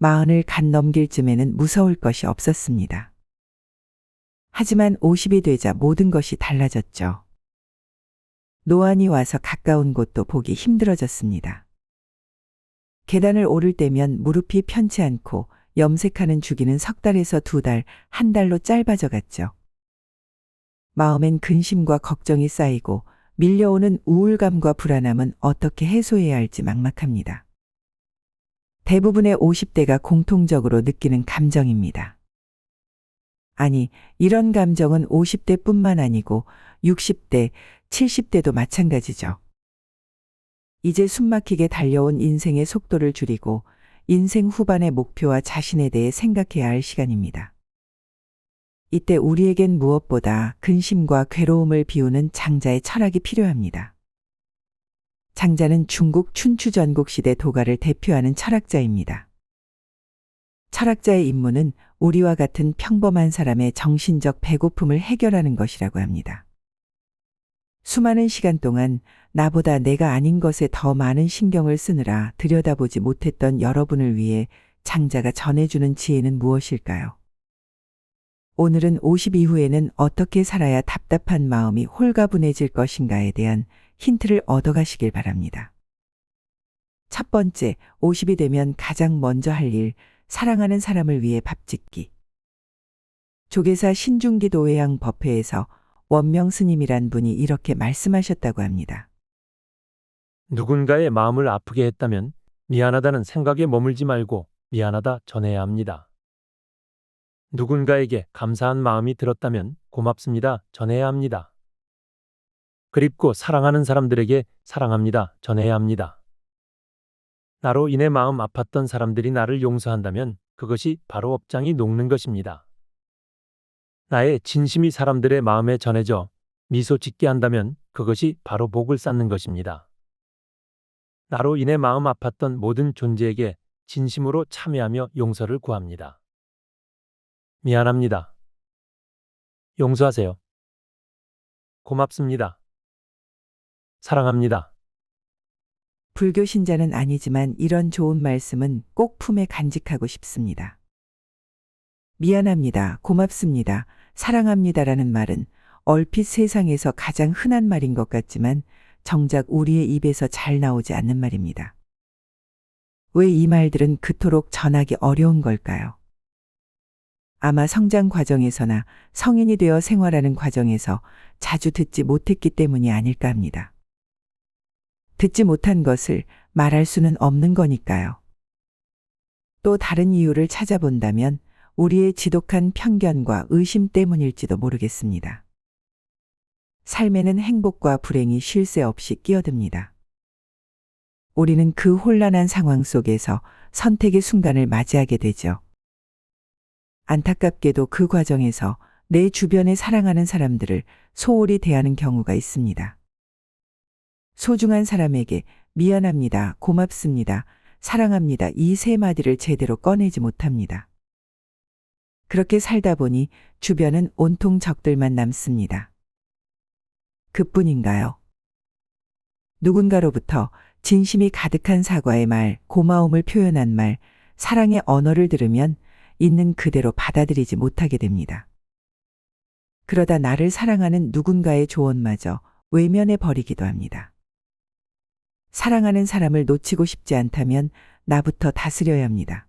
마흔을 갓 넘길 쯤에는 무서울 것이 없었습니다. 하지만 50이 되자 모든 것이 달라졌죠. 노안이 와서 가까운 곳도 보기 힘들어졌습니다. 계단을 오를 때면 무릎이 편치 않고 염색하는 주기는 석 달에서 두 달, 한 달로 짧아져 갔죠. 마음엔 근심과 걱정이 쌓이고 밀려오는 우울감과 불안함은 어떻게 해소해야 할지 막막합니다. 대부분의 50대가 공통적으로 느끼는 감정입니다. 아니, 이런 감정은 50대뿐만 아니고 60대, 70대도 마찬가지죠. 이제 숨막히게 달려온 인생의 속도를 줄이고 인생 후반의 목표와 자신에 대해 생각해야 할 시간입니다. 이때 우리에겐 무엇보다 근심과 괴로움을 비우는 장자의 철학이 필요합니다. 장자는 중국 춘추전국 시대 도가를 대표하는 철학자입니다. 철학자의 임무는 우리와 같은 평범한 사람의 정신적 배고픔을 해결하는 것이라고 합니다. 수많은 시간 동안 나보다 내가 아닌 것에 더 많은 신경을 쓰느라 들여다보지 못했던 여러분을 위해 장자가 전해주는 지혜는 무엇일까요? 오늘은 50 이후에는 어떻게 살아야 답답한 마음이 홀가분해질 것인가에 대한 힌트를 얻어가시길 바랍니다. 첫 번째, 50이 되면 가장 먼저 할 일, 사랑하는 사람을 위해 밥 짓기. 조계사 신중기 도회양 법회에서 원명 스님이란 분이 이렇게 말씀하셨다고 합니다. 누군가의 마음을 아프게 했다면 미안하다는 생각에 머물지 말고 미안하다 전해야 합니다. 누군가에게 감사한 마음이 들었다면 고맙습니다 전해야 합니다. 그립고 사랑하는 사람들에게 사랑합니다 전해야 합니다. 나로 인해 마음 아팠던 사람들이 나를 용서한다면 그것이 바로 업장이 녹는 것입니다. 나의 진심이 사람들의 마음에 전해져 미소 짓게 한다면 그것이 바로 복을 쌓는 것입니다. 나로 인해 마음 아팠던 모든 존재에게 진심으로 참여하며 용서를 구합니다. 미안합니다. 용서하세요. 고맙습니다. 사랑합니다. 불교 신자는 아니지만 이런 좋은 말씀은 꼭 품에 간직하고 싶습니다. 미안합니다, 고맙습니다, 사랑합니다라는 말은 얼핏 세상에서 가장 흔한 말인 것 같지만 정작 우리의 입에서 잘 나오지 않는 말입니다. 왜 이 말들은 그토록 전하기 어려운 걸까요? 아마 성장 과정에서나 성인이 되어 생활하는 과정에서 자주 듣지 못했기 때문이 아닐까 합니다. 듣지 못한 것을 말할 수는 없는 거니까요. 또 다른 이유를 찾아본다면 우리의 지독한 편견과 의심 때문일지도 모르겠습니다. 삶에는 행복과 불행이 쉴 새 없이 끼어듭니다. 우리는 그 혼란한 상황 속에서 선택의 순간을 맞이하게 되죠. 안타깝게도 그 과정에서 내 주변에 사랑하는 사람들을 소홀히 대하는 경우가 있습니다. 소중한 사람에게 미안합니다, 고맙습니다, 사랑합니다 이 세 마디를 제대로 꺼내지 못합니다. 그렇게 살다 보니 주변은 온통 적들만 남습니다. 그뿐인가요? 누군가로부터 진심이 가득한 사과의 말, 고마움을 표현한 말, 사랑의 언어를 들으면 있는 그대로 받아들이지 못하게 됩니다. 그러다 나를 사랑하는 누군가의 조언마저 외면해 버리기도 합니다. 사랑하는 사람을 놓치고 싶지 않다면 나부터 다스려야 합니다.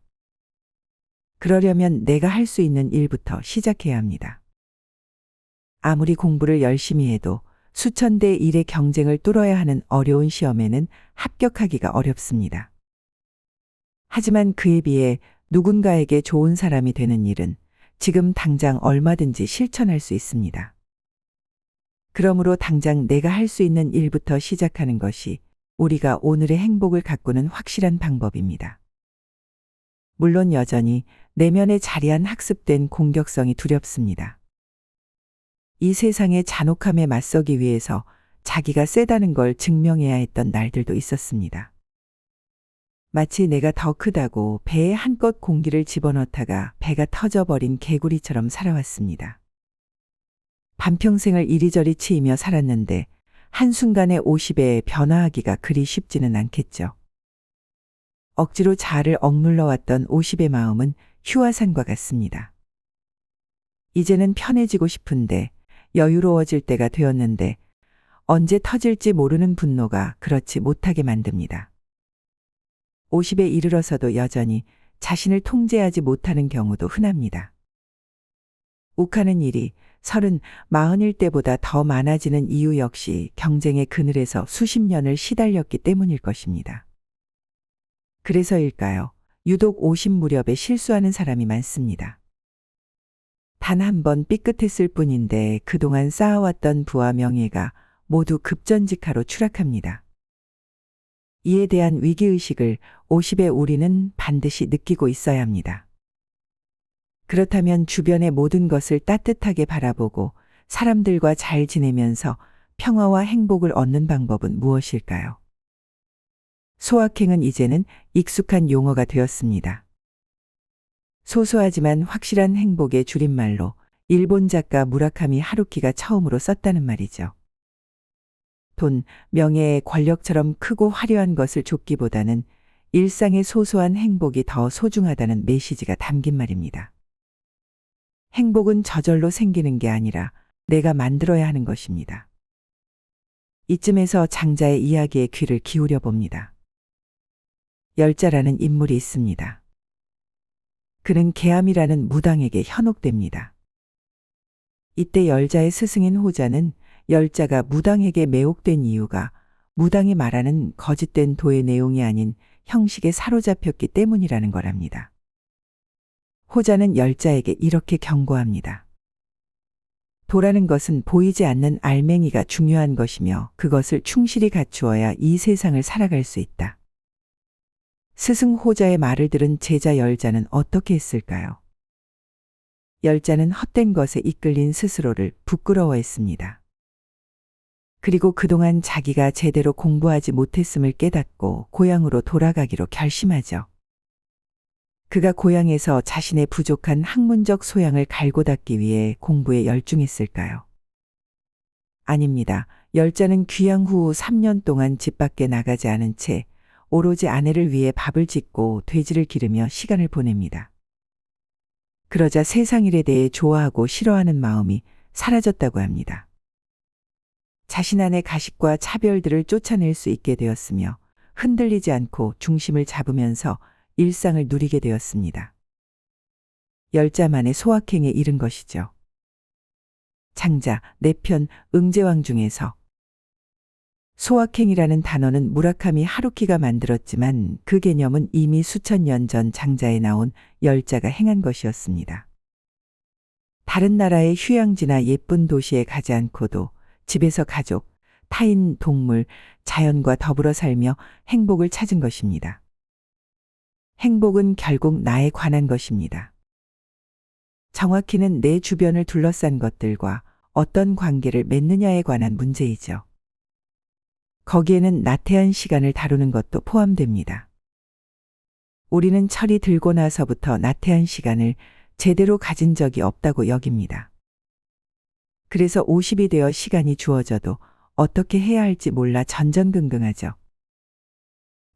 그러려면 내가 할 수 있는 일부터 시작해야 합니다. 아무리 공부를 열심히 해도 수천 대 1의 경쟁을 뚫어야 하는 어려운 시험에는 합격하기가 어렵습니다. 하지만 그에 비해 누군가에게 좋은 사람이 되는 일은 지금 당장 얼마든지 실천할 수 있습니다. 그러므로 당장 내가 할 수 있는 일부터 시작하는 것이 우리가 오늘의 행복을 가꾸는 확실한 방법입니다. 물론 여전히 내면에 자리한 학습된 공격성이 두렵습니다. 이 세상의 잔혹함에 맞서기 위해서 자기가 세다는 걸 증명해야 했던 날들도 있었습니다. 마치 내가 더 크다고 배에 한껏 공기를 집어넣다가 배가 터져버린 개구리처럼 살아왔습니다. 반평생을 이리저리 치이며 살았는데 한순간에 50에 변화하기가 그리 쉽지는 않겠죠. 억지로 자아를 억눌러 왔던 50의 마음은 휴화산과 같습니다. 이제는 편해지고 싶은데 여유로워질 때가 되었는데 언제 터질지 모르는 분노가 그렇지 못하게 만듭니다. 50에 이르러서도 여전히 자신을 통제하지 못하는 경우도 흔합니다. 욱하는 일이 30, 40일 때보다 더 많아지는 이유 역시 경쟁의 그늘에서 수십 년을 시달렸기 때문일 것입니다. 그래서일까요? 유독 50 무렵에 실수하는 사람이 많습니다. 단 한 번 삐끗했을 뿐인데 그동안 쌓아왔던 부와 명예가 모두 급전직하로 추락합니다. 이에 대한 위기의식을 50의 우리는 반드시 느끼고 있어야 합니다. 그렇다면 주변의 모든 것을 따뜻하게 바라보고 사람들과 잘 지내면서 평화와 행복을 얻는 방법은 무엇일까요? 소확행은 이제는 익숙한 용어가 되었습니다. 소소하지만 확실한 행복의 줄임말로 일본 작가 무라카미 하루키가 처음으로 썼다는 말이죠. 돈, 명예, 권력처럼 크고 화려한 것을 쫓기보다는 일상의 소소한 행복이 더 소중하다는 메시지가 담긴 말입니다. 행복은 저절로 생기는 게 아니라 내가 만들어야 하는 것입니다. 이쯤에서 장자의 이야기에 귀를 기울여 봅니다. 열자라는 인물이 있습니다. 그는 계암이라는 무당에게 현혹됩니다. 이때 열자의 스승인 호자는 열자가 무당에게 매혹된 이유가 무당이 말하는 거짓된 도의 내용이 아닌 형식에 사로잡혔기 때문이라는 거랍니다. 호자는 열자에게 이렇게 경고합니다. 도라는 것은 보이지 않는 알맹이가 중요한 것이며 그것을 충실히 갖추어야 이 세상을 살아갈 수 있다. 스승 호자의 말을 들은 제자 열자는 어떻게 했을까요? 열자는 헛된 것에 이끌린 스스로를 부끄러워했습니다. 그리고 그동안 자기가 제대로 공부하지 못했음을 깨닫고 고향으로 돌아가기로 결심하죠. 그가 고향에서 자신의 부족한 학문적 소양을 갈고 닦기 위해 공부에 열중했을까요? 아닙니다. 열자는 귀향 후 3년 동안 집 밖에 나가지 않은 채 오로지 아내를 위해 밥을 짓고 돼지를 기르며 시간을 보냅니다. 그러자 세상 일에 대해 좋아하고 싫어하는 마음이 사라졌다고 합니다. 자신 안의 가식과 차별들을 쫓아낼 수 있게 되었으며 흔들리지 않고 중심을 잡으면서 일상을 누리게 되었습니다. 열자만의 소확행에 이른 것이죠. 장자, 내편, 응제왕 중에서 소확행이라는 단어는 무라카미 하루키가 만들었지만 그 개념은 이미 수천 년 전 장자에 나온 열자가 행한 것이었습니다. 다른 나라의 휴양지나 예쁜 도시에 가지 않고도 집에서 가족, 타인, 동물, 자연과 더불어 살며 행복을 찾은 것입니다. 행복은 결국 나에 관한 것입니다. 정확히는 내 주변을 둘러싼 것들과 어떤 관계를 맺느냐에 관한 문제이죠. 거기에는 나태한 시간을 다루는 것도 포함됩니다. 우리는 철이 들고 나서부터 나태한 시간을 제대로 가진 적이 없다고 여깁니다. 그래서 50이 되어 시간이 주어져도 어떻게 해야 할지 몰라 전전긍긍하죠.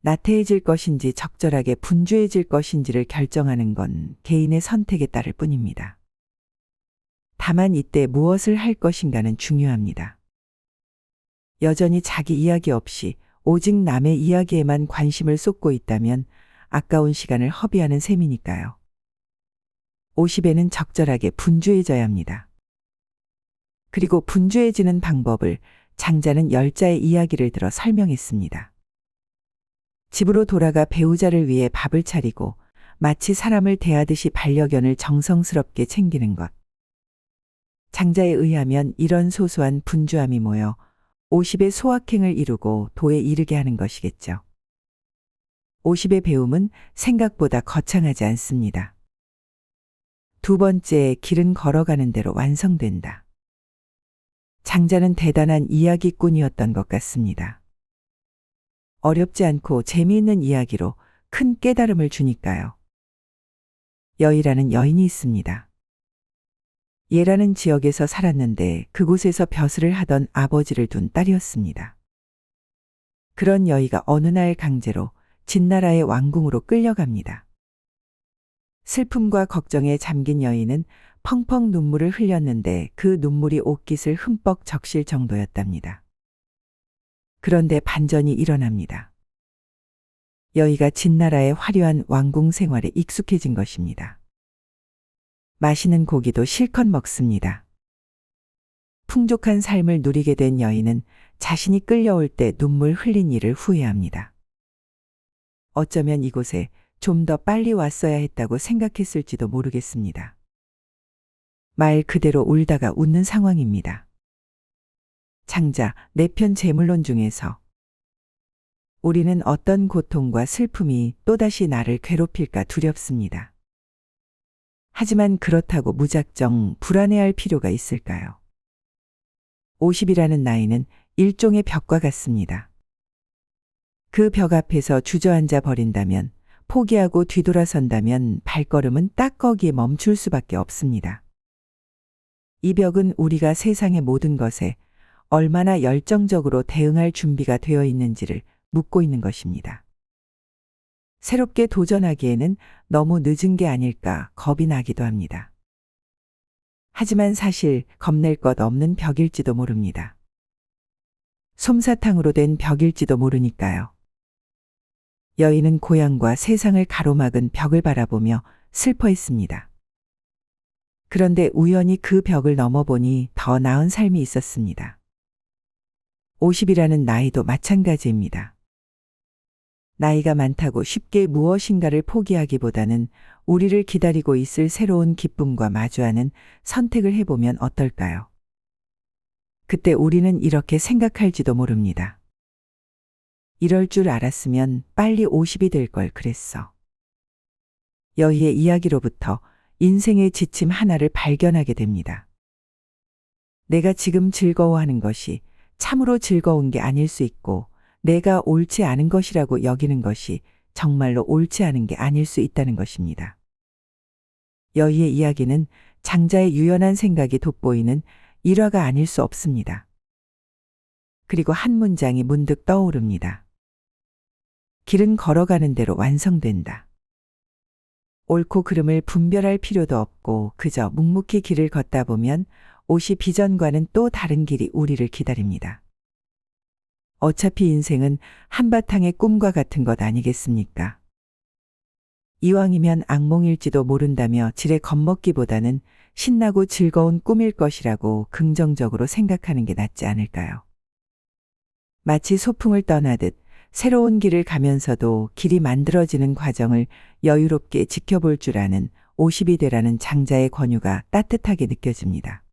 나태해질 것인지 적절하게 분주해질 것인지를 결정하는 건 개인의 선택에 따를 뿐입니다. 다만 이때 무엇을 할 것인가는 중요합니다. 여전히 자기 이야기 없이 오직 남의 이야기에만 관심을 쏟고 있다면 아까운 시간을 허비하는 셈이니까요. 50에는 적절하게 분주해져야 합니다. 그리고 분주해지는 방법을 장자는 열자의 이야기를 들어 설명했습니다. 집으로 돌아가 배우자를 위해 밥을 차리고 마치 사람을 대하듯이 반려견을 정성스럽게 챙기는 것. 장자에 의하면 이런 소소한 분주함이 모여 50의 소확행을 이루고 도에 이르게 하는 것이겠죠. 50의 배움은 생각보다 거창하지 않습니다. 두 번째, 길은 걸어가는 대로 완성된다. 장자는 대단한 이야기꾼이었던 것 같습니다. 어렵지 않고 재미있는 이야기로 큰 깨달음을 주니까요. 여이라는 여인이 있습니다. 예라는 지역에서 살았는데 그곳에서 벼슬을 하던 아버지를 둔 딸이었습니다. 그런 여이가 어느 날 강제로 진나라의 왕궁으로 끌려갑니다. 슬픔과 걱정에 잠긴 여인은 펑펑 눈물을 흘렸는데 그 눈물이 옷깃을 흠뻑 적실 정도였답니다. 그런데 반전이 일어납니다. 여의가 진나라의 화려한 왕궁 생활에 익숙해진 것입니다. 맛있는 고기도 실컷 먹습니다. 풍족한 삶을 누리게 된 여인은 자신이 끌려올 때 눈물 흘린 일을 후회합니다. 어쩌면 이곳에 좀 더 빨리 왔어야 했다고 생각했을지도 모르겠습니다. 말 그대로 울다가 웃는 상황입니다. 장자, 내 편 재물론 중에서 우리는 어떤 고통과 슬픔이 또다시 나를 괴롭힐까 두렵습니다. 하지만 그렇다고 무작정 불안해할 필요가 있을까요? 50이라는 나이는 일종의 벽과 같습니다. 그 벽 앞에서 주저앉아 버린다면, 포기하고 뒤돌아선다면 발걸음은 딱 거기에 멈출 수밖에 없습니다. 이 벽은 우리가 세상의 모든 것에 얼마나 열정적으로 대응할 준비가 되어 있는지를 묻고 있는 것입니다. 새롭게 도전하기에는 너무 늦은 게 아닐까 겁이 나기도 합니다. 하지만 사실 겁낼 것 없는 벽일지도 모릅니다. 솜사탕으로 된 벽일지도 모르니까요. 여인은 고향과 세상을 가로막은 벽을 바라보며 슬퍼했습니다. 그런데 우연히 그 벽을 넘어보니 더 나은 삶이 있었습니다. 50이라는 나이도 마찬가지입니다. 나이가 많다고 쉽게 무엇인가를 포기하기보다는 우리를 기다리고 있을 새로운 기쁨과 마주하는 선택을 해보면 어떨까요? 그때 우리는 이렇게 생각할지도 모릅니다. 이럴 줄 알았으면 빨리 50이 될 걸 그랬어. 여의의 이야기로부터 인생의 지침 하나를 발견하게 됩니다. 내가 지금 즐거워하는 것이 참으로 즐거운 게 아닐 수 있고, 내가 옳지 않은 것이라고 여기는 것이 정말로 옳지 않은 게 아닐 수 있다는 것입니다. 여의의 이야기는 장자의 유연한 생각이 돋보이는 일화가 아닐 수 없습니다. 그리고 한 문장이 문득 떠오릅니다. 길은 걸어가는 대로 완성된다. 옳고 그름을 분별할 필요도 없고 그저 묵묵히 길을 걷다 보면 50 이전과는 또 다른 길이 우리를 기다립니다. 어차피 인생은 한바탕의 꿈과 같은 것 아니겠습니까? 이왕이면 악몽일지도 모른다며 지레 겁먹기보다는 신나고 즐거운 꿈일 것이라고 긍정적으로 생각하는 게 낫지 않을까요? 마치 소풍을 떠나듯 새로운 길을 가면서도 길이 만들어지는 과정을 여유롭게 지켜볼 줄 아는 50이 되라는 장자의 권유가 따뜻하게 느껴집니다.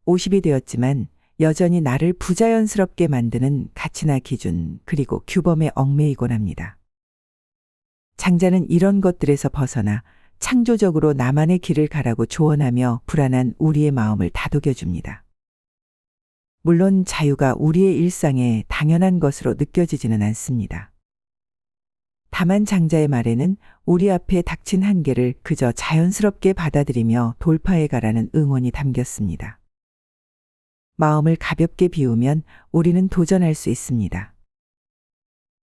50이 되었지만 여전히 나를 부자연스럽게 만드는 가치나 기준 그리고 규범에 얽매이곤 합니다. 장자는 이런 것들에서 벗어나 창조적으로 나만의 길을 가라고 조언하며 불안한 우리의 마음을 다독여줍니다. 물론 자유가 우리의 일상에 당연한 것으로 느껴지지는 않습니다. 다만 장자의 말에는 우리 앞에 닥친 한계를 그저 자연스럽게 받아들이며 돌파해 가라는 응원이 담겼습니다. 마음을 가볍게 비우면 우리는 도전할 수 있습니다.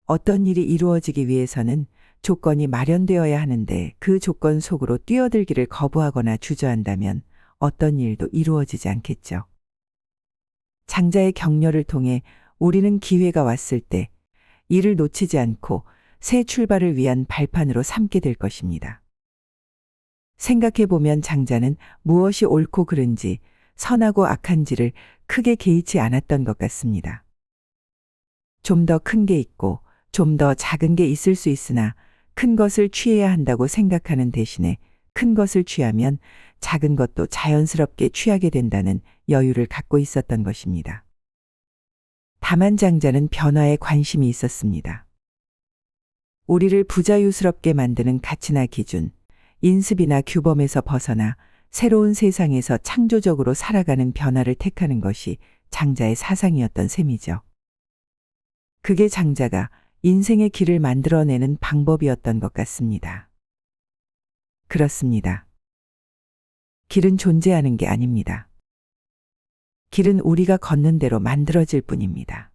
어떤 일이 이루어지기 위해서는 조건이 마련되어야 하는데 그 조건 속으로 뛰어들기를 거부하거나 주저한다면 어떤 일도 이루어지지 않겠죠. 장자의 격려를 통해 우리는 기회가 왔을 때 이를 놓치지 않고 새 출발을 위한 발판으로 삼게 될 것입니다. 생각해보면 장자는 무엇이 옳고 그른지, 선하고 악한지를 크게 개의치 않았던 것 같습니다. 좀 더 큰 게 있고 좀 더 작은 게 있을 수 있으나 큰 것을 취해야 한다고 생각하는 대신에 큰 것을 취하면 작은 것도 자연스럽게 취하게 된다는 여유를 갖고 있었던 것입니다. 다만 장자는 변화에 관심이 있었습니다. 우리를 부자유스럽게 만드는 가치나 기준, 인습이나 규범에서 벗어나 새로운 세상에서 창조적으로 살아가는 변화를 택하는 것이 장자의 사상이었던 셈이죠. 그게 장자가 인생의 길을 만들어내는 방법이었던 것 같습니다. 그렇습니다. 길은 존재하는 게 아닙니다. 길은 우리가 걷는 대로 만들어질 뿐입니다.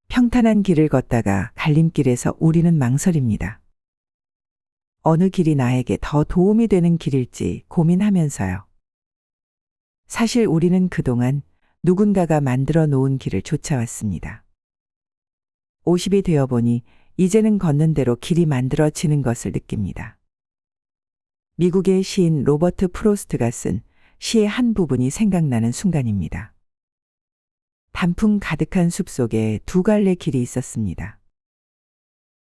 평탄한 길을 걷다가 갈림길에서 우리는 망설입니다. 어느 길이 나에게 더 도움이 되는 길일지 고민하면서요. 사실 우리는 그동안 누군가가 만들어 놓은 길을 쫓아왔습니다. 50이 되어 보니 이제는 걷는 대로 길이 만들어지는 것을 느낍니다. 미국의 시인 로버트 프로스트가 쓴 시의 한 부분이 생각나는 순간입니다. 단풍 가득한 숲속에 두 갈래 길이 있었습니다.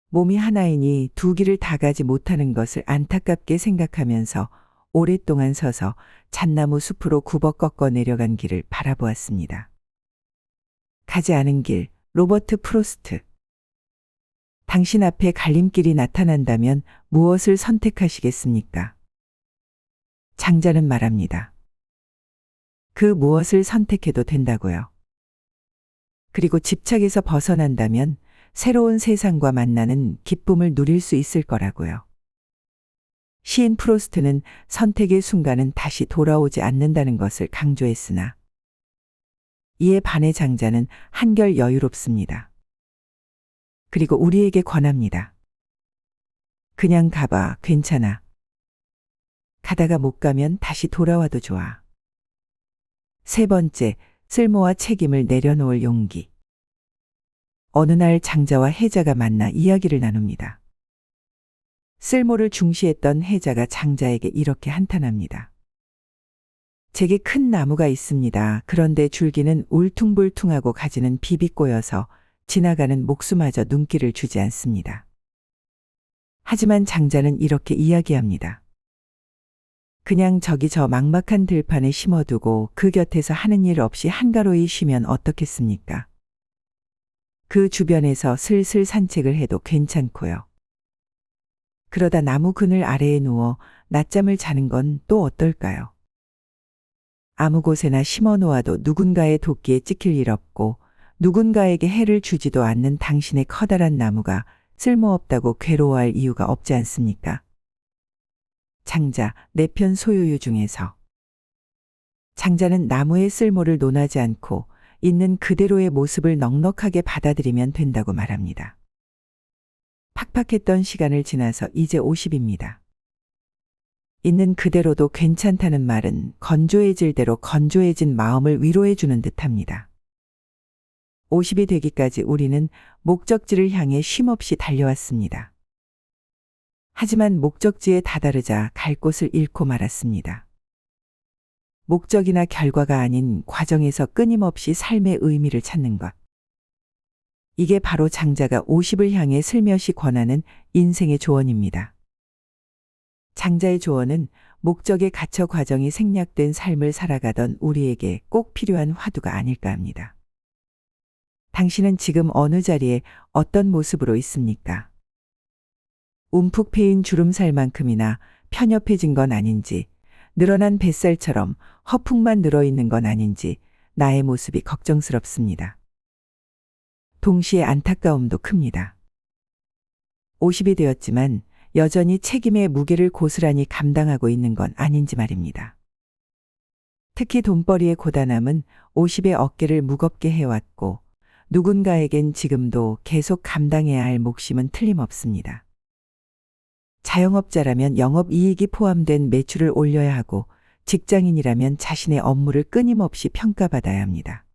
몸이 하나이니 두 길을 다 가지 못하는 것을 안타깝게 생각하면서 오랫동안 서서 잣나무 숲으로 굽어 꺾어 내려간 길을 바라보았습니다. 가지 않은 길, 로버트 프로스트. 당신 앞에 갈림길이 나타난다면 무엇을 선택하시겠습니까? 장자는 말합니다. 그 무엇을 선택해도 된다고요. 그리고 집착에서 벗어난다면 새로운 세상과 만나는 기쁨을 누릴 수 있을 거라고요. 시인 프로스트는 선택의 순간은 다시 돌아오지 않는다는 것을 강조했으나 이에 반해 장자는 한결 여유롭습니다. 그리고 우리에게 권합니다. 그냥 가봐, 괜찮아. 가다가 못 가면 다시 돌아와도 좋아. 세 번째, 쓸모와 책임을 내려놓을 용기. 어느 날 장자와 해자가 만나 이야기를 나눕니다. 쓸모를 중시했던 해자가 장자에게 이렇게 한탄합니다. 제게 큰 나무가 있습니다. 그런데 줄기는 울퉁불퉁하고 가지는 비비꼬여서 지나가는 목수마저 눈길을 주지 않습니다. 하지만 장자는 이렇게 이야기합니다. 그냥 저기 저 막막한 들판에 심어두고 그 곁에서 하는 일 없이 한가로이 쉬면 어떻겠습니까? 그 주변에서 슬슬 산책을 해도 괜찮고요. 그러다 나무 그늘 아래에 누워 낮잠을 자는 건 또 어떨까요? 아무 곳에나 심어 놓아도 누군가의 도끼에 찍힐 일 없고 누군가에게 해를 주지도 않는 당신의 커다란 나무가 쓸모없다고 괴로워할 이유가 없지 않습니까? 장자, 내 편 소유유 중에서. 장자는 나무의 쓸모를 논하지 않고 있는 그대로의 모습을 넉넉하게 받아들이면 된다고 말합니다. 팍팍했던 시간을 지나서 이제 50입니다. 있는 그대로도 괜찮다는 말은 건조해질 대로 건조해진 마음을 위로해 주는 듯합니다. 50이 되기까지 우리는 목적지를 향해 쉼없이 달려왔습니다. 하지만 목적지에 다다르자 갈 곳을 잃고 말았습니다. 목적이나 결과가 아닌 과정에서 끊임없이 삶의 의미를 찾는 것. 이게 바로 장자가 50을 향해 슬며시 권하는 인생의 조언입니다. 장자의 조언은 목적에 갇혀 과정이 생략된 삶을 살아가던 우리에게 꼭 필요한 화두가 아닐까 합니다. 당신은 지금 어느 자리에 어떤 모습으로 있습니까? 움푹 패인 주름살만큼이나 편협해진 건 아닌지, 늘어난 뱃살처럼 허풍만 늘어있는 건 아닌지 나의 모습이 걱정스럽습니다. 동시에 안타까움도 큽니다. 50이 되었지만 여전히 책임의 무게를 고스란히 감당하고 있는 건 아닌지 말입니다. 특히 돈벌이의 고단함은 50의 어깨를 무겁게 해왔고 누군가에겐 지금도 계속 감당해야 할 몫임은 틀림없습니다. 자영업자라면 영업이익이 포함된 매출을 올려야 하고 직장인이라면 자신의 업무를 끊임없이 평가받아야 합니다.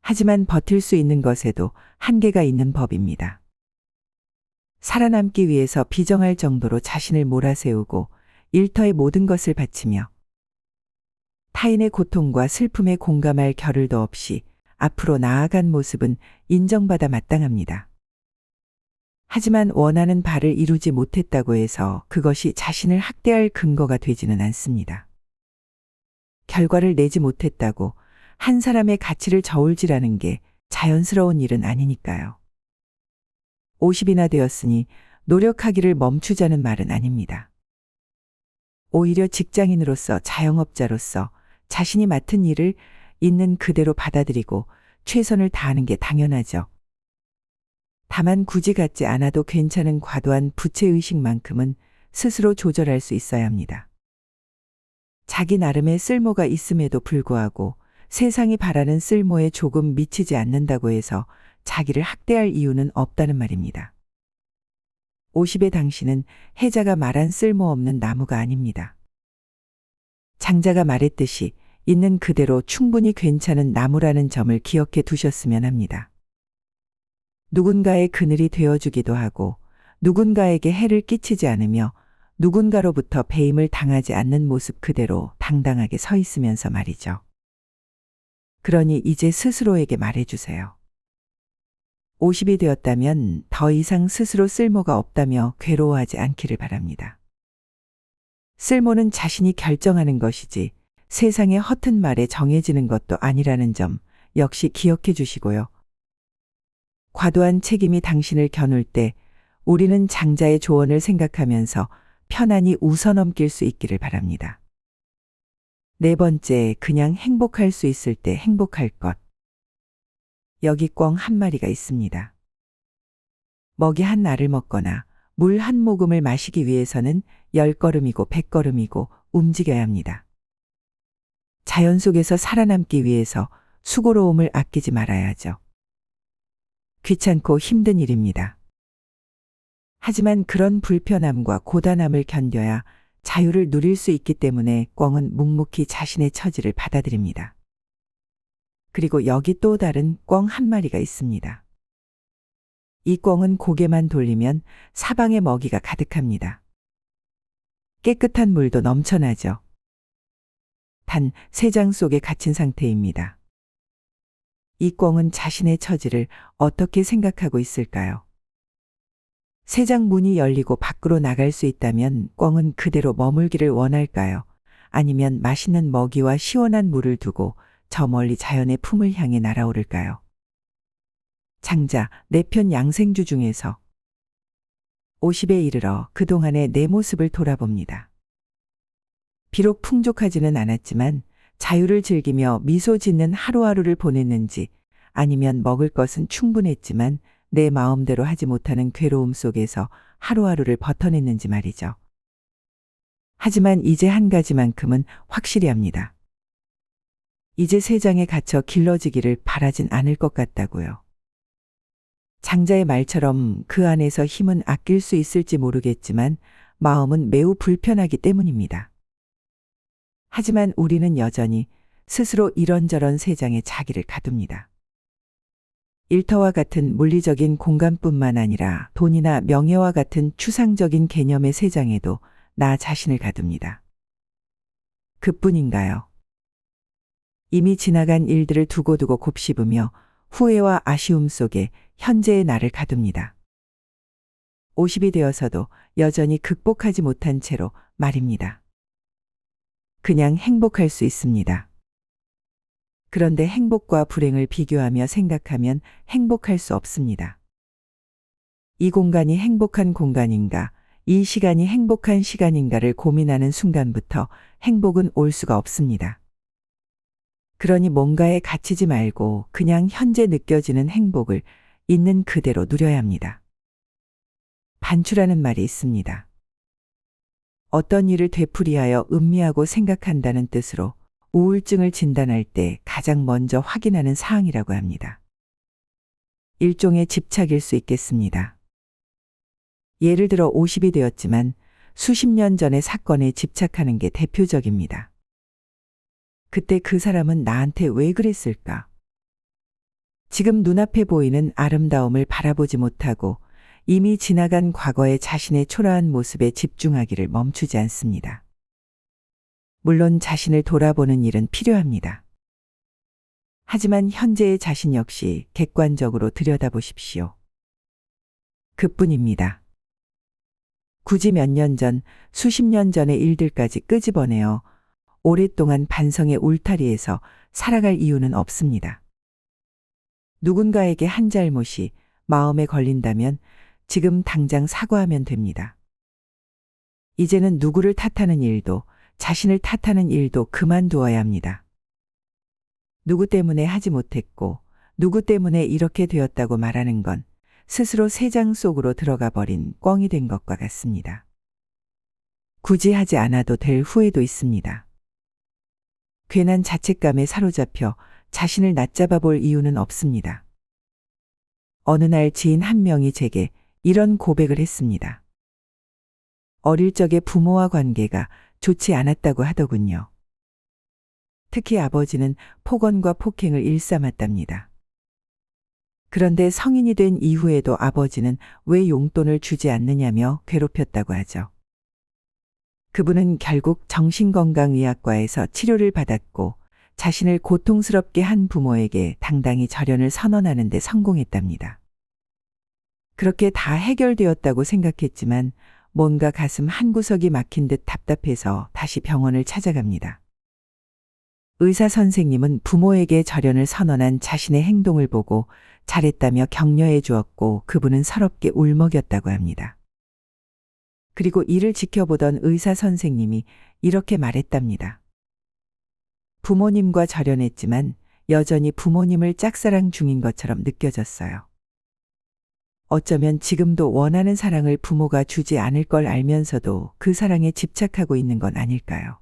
하지만 버틸 수 있는 것에도 한계가 있는 법입니다. 살아남기 위해서 비정할 정도로 자신을 몰아세우고 일터의 모든 것을 바치며 타인의 고통과 슬픔에 공감할 겨를도 없이 앞으로 나아간 모습은 인정받아 마땅합니다. 하지만 원하는 바를 이루지 못했다고 해서 그것이 자신을 학대할 근거가 되지는 않습니다. 결과를 내지 못했다고 한 사람의 가치를 저울질하는 게 자연스러운 일은 아니니까요. 50이나 되었으니 노력하기를 멈추자는 말은 아닙니다. 오히려 직장인으로서 자영업자로서 자신이 맡은 일을 있는 그대로 받아들이고 최선을 다하는 게 당연하죠. 다만 굳이 갖지 않아도 괜찮은 과도한 부채의식만큼은 스스로 조절할 수 있어야 합니다. 자기 나름의 쓸모가 있음에도 불구하고 세상이 바라는 쓸모에 조금 미치지 않는다고 해서 자기를 학대할 이유는 없다는 말입니다. 50의 당신은 해자가 말한 쓸모없는 나무가 아닙니다. 장자가 말했듯이 있는 그대로 충분히 괜찮은 나무라는 점을 기억해 두셨으면 합니다. 누군가의 그늘이 되어주기도 하고 누군가에게 해를 끼치지 않으며 누군가로부터 배임을 당하지 않는 모습 그대로 당당하게 서 있으면서 말이죠. 그러니 이제 스스로에게 말해주세요. 50이 되었다면 더 이상 스스로 쓸모가 없다며 괴로워하지 않기를 바랍니다. 쓸모는 자신이 결정하는 것이지 세상의 허튼 말에 정해지는 것도 아니라는 점 역시 기억해 주시고요. 과도한 책임이 당신을 겨눌 때 우리는 장자의 조언을 생각하면서 편안히 웃어넘길 수 있기를 바랍니다. 네 번째, 그냥 행복할 수 있을 때 행복할 것. 여기 꿩 한 마리가 있습니다. 먹이 한 알을 먹거나 물 한 모금을 마시기 위해서는 10걸음이고 100걸음이고 움직여야 합니다. 자연 속에서 살아남기 위해서 수고로움을 아끼지 말아야죠. 귀찮고 힘든 일입니다. 하지만 그런 불편함과 고단함을 견뎌야 자유를 누릴 수 있기 때문에 꿩은 묵묵히 자신의 처지를 받아들입니다. 그리고 여기 또 다른 꿩 한 마리가 있습니다. 이 꿩은 고개만 돌리면 사방에 먹이가 가득합니다. 깨끗한 물도 넘쳐나죠. 단 새장 속에 갇힌 상태입니다. 이 꿩은 자신의 처지를 어떻게 생각하고 있을까요? 새장 문이 열리고 밖으로 나갈 수 있다면 꿩은 그대로 머물기를 원할까요? 아니면 맛있는 먹이와 시원한 물을 두고 저 멀리 자연의 품을 향해 날아오를까요? 장자, 내 편 양생주 중에서 50에 이르러 그동안의 내 모습을 돌아봅니다. 비록 풍족하지는 않았지만 자유를 즐기며 미소 짓는 하루하루를 보냈는지 아니면 먹을 것은 충분했지만 내 마음대로 하지 못하는 괴로움 속에서 하루하루를 버텨냈는지 말이죠. 하지만 이제 한 가지만큼은 확실히 합니다. 이제 세장에 갇혀 길러지기를 바라진 않을 것 같다고요. 장자의 말처럼 그 안에서 힘은 아낄 수 있을지 모르겠지만 마음은 매우 불편하기 때문입니다. 하지만 우리는 여전히 스스로 이런저런 세장에 자기를 가둡니다. 일터와 같은 물리적인 공간뿐만 아니라 돈이나 명예와 같은 추상적인 개념의 세장에도 나 자신을 가둡니다. 그뿐인가요? 이미 지나간 일들을 두고두고 곱씹으며 후회와 아쉬움 속에 현재의 나를 가둡니다. 50이 되어서도 여전히 극복하지 못한 채로 말입니다. 그냥 행복할 수 있습니다. 그런데 행복과 불행을 비교하며 생각하면 행복할 수 없습니다. 이 공간이 행복한 공간인가, 이 시간이 행복한 시간인가를 고민하는 순간부터 행복은 올 수가 없습니다. 그러니 뭔가에 갇히지 말고 그냥 현재 느껴지는 행복을 있는 그대로 누려야 합니다. 반추라는 말이 있습니다. 어떤 일을 되풀이하여 음미하고 생각한다는 뜻으로 우울증을 진단할 때 가장 먼저 확인하는 사항이라고 합니다. 일종의 집착일 수 있겠습니다. 예를 들어 50이 되었지만 수십 년 전의 사건에 집착하는 게 대표적입니다. 그때 그 사람은 나한테 왜 그랬을까? 지금 눈앞에 보이는 아름다움을 바라보지 못하고 이미 지나간 과거의 자신의 초라한 모습에 집중하기를 멈추지 않습니다. 물론 자신을 돌아보는 일은 필요합니다. 하지만 현재의 자신 역시 객관적으로 들여다보십시오. 그뿐입니다. 굳이 몇 년 전, 수십 년 전의 일들까지 끄집어내어 오랫동안 반성의 울타리에서 살아갈 이유는 없습니다. 누군가에게 한 잘못이 마음에 걸린다면 지금 당장 사과하면 됩니다. 이제는 누구를 탓하는 일도 자신을 탓하는 일도 그만두어야 합니다. 누구 때문에 하지 못했고 누구 때문에 이렇게 되었다고 말하는 건 스스로 세장 속으로 들어가 버린 꿩이 된 것과 같습니다. 굳이 하지 않아도 될 후회도 있습니다. 괜한 자책감에 사로잡혀 자신을 낮잡아 볼 이유는 없습니다. 어느 날 지인 한 명이 제게 이런 고백을 했습니다. 어릴 적에 부모와 관계가 좋지 않았다고 하더군요. 특히 아버지는 폭언과 폭행을 일삼았답니다. 그런데 성인이 된 이후에도 아버지는 왜 용돈을 주지 않느냐며 괴롭혔다고 하죠. 그분은 결국 정신건강의학과에서 치료를 받았고 자신을 고통스럽게 한 부모에게 당당히 절연을 선언하는 데 성공했답니다. 그렇게 다 해결되었다고 생각했지만 뭔가 가슴 한구석이 막힌 듯 답답해서 다시 병원을 찾아갑니다. 의사 선생님은 부모에게 절연을 선언한 자신의 행동을 보고 잘했다며 격려해 주었고 그분은 서럽게 울먹였다고 합니다. 그리고 이를 지켜보던 의사 선생님이 이렇게 말했답니다. 부모님과 절연했지만 여전히 부모님을 짝사랑 중인 것처럼 느껴졌어요. 어쩌면 지금도 원하는 사랑을 부모가 주지 않을 걸 알면서도 그 사랑에 집착하고 있는 건 아닐까요?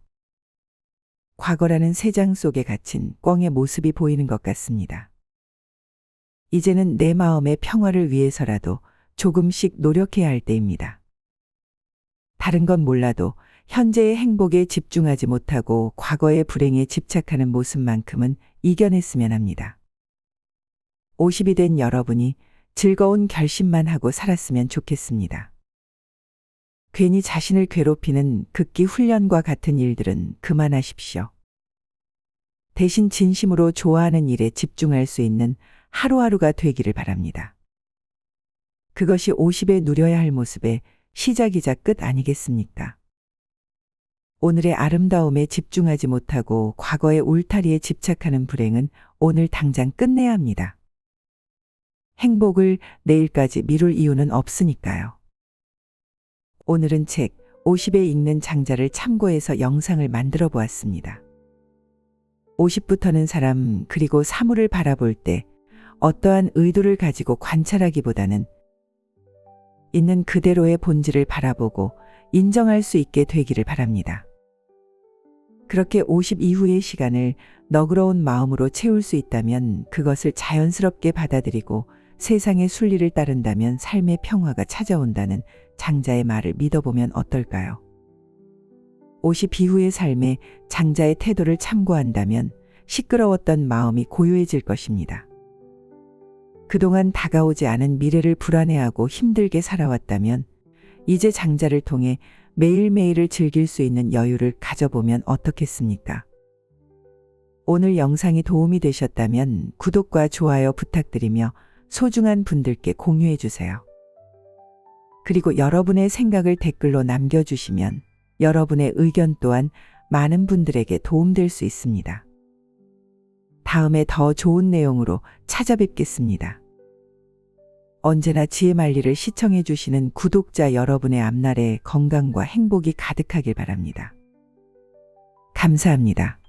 과거라는 새 장 속에 갇힌 꿩의 모습이 보이는 것 같습니다. 이제는 내 마음의 평화를 위해서라도 조금씩 노력해야 할 때입니다. 다른 건 몰라도 현재의 행복에 집중하지 못하고 과거의 불행에 집착하는 모습만큼은 이겨냈으면 합니다. 50이 된 여러분이 즐거운 결심만 하고 살았으면 좋겠습니다. 괜히 자신을 괴롭히는 극기 훈련과 같은 일들은 그만하십시오. 대신 진심으로 좋아하는 일에 집중할 수 있는 하루하루가 되기를 바랍니다. 그것이 50에 누려야 할 모습의 시작이자 끝 아니겠습니까? 오늘의 아름다움에 집중하지 못하고 과거의 울타리에 집착하는 불행은 오늘 당장 끝내야 합니다. 행복을 내일까지 미룰 이유는 없으니까요. 오늘은 책 50에 읽는 장자를 참고해서 영상을 만들어 보았습니다. 50부터는 사람 그리고 사물을 바라볼 때 어떠한 의도를 가지고 관찰하기보다는 있는 그대로의 본질을 바라보고 인정할 수 있게 되기를 바랍니다. 그렇게 50 이후의 시간을 너그러운 마음으로 채울 수 있다면 그것을 자연스럽게 받아들이고 세상의 순리를 따른다면 삶의 평화가 찾아온다는 장자의 말을 믿어보면 어떨까요? 50 이후의 삶에 장자의 태도를 참고한다면 시끄러웠던 마음이 고요해질 것입니다. 그동안 다가오지 않은 미래를 불안해하고 힘들게 살아왔다면 이제 장자를 통해 매일매일을 즐길 수 있는 여유를 가져보면 어떻겠습니까? 오늘 영상이 도움이 되셨다면 구독과 좋아요 부탁드리며 소중한 분들께 공유해 주세요. 그리고 여러분의 생각을 댓글로 남겨주시면 여러분의 의견 또한 많은 분들에게 도움될 수 있습니다. 다음에 더 좋은 내용으로 찾아뵙겠습니다. 언제나 지혜만리를 시청해 주시는 구독자 여러분의 앞날에 건강과 행복이 가득하길 바랍니다. 감사합니다.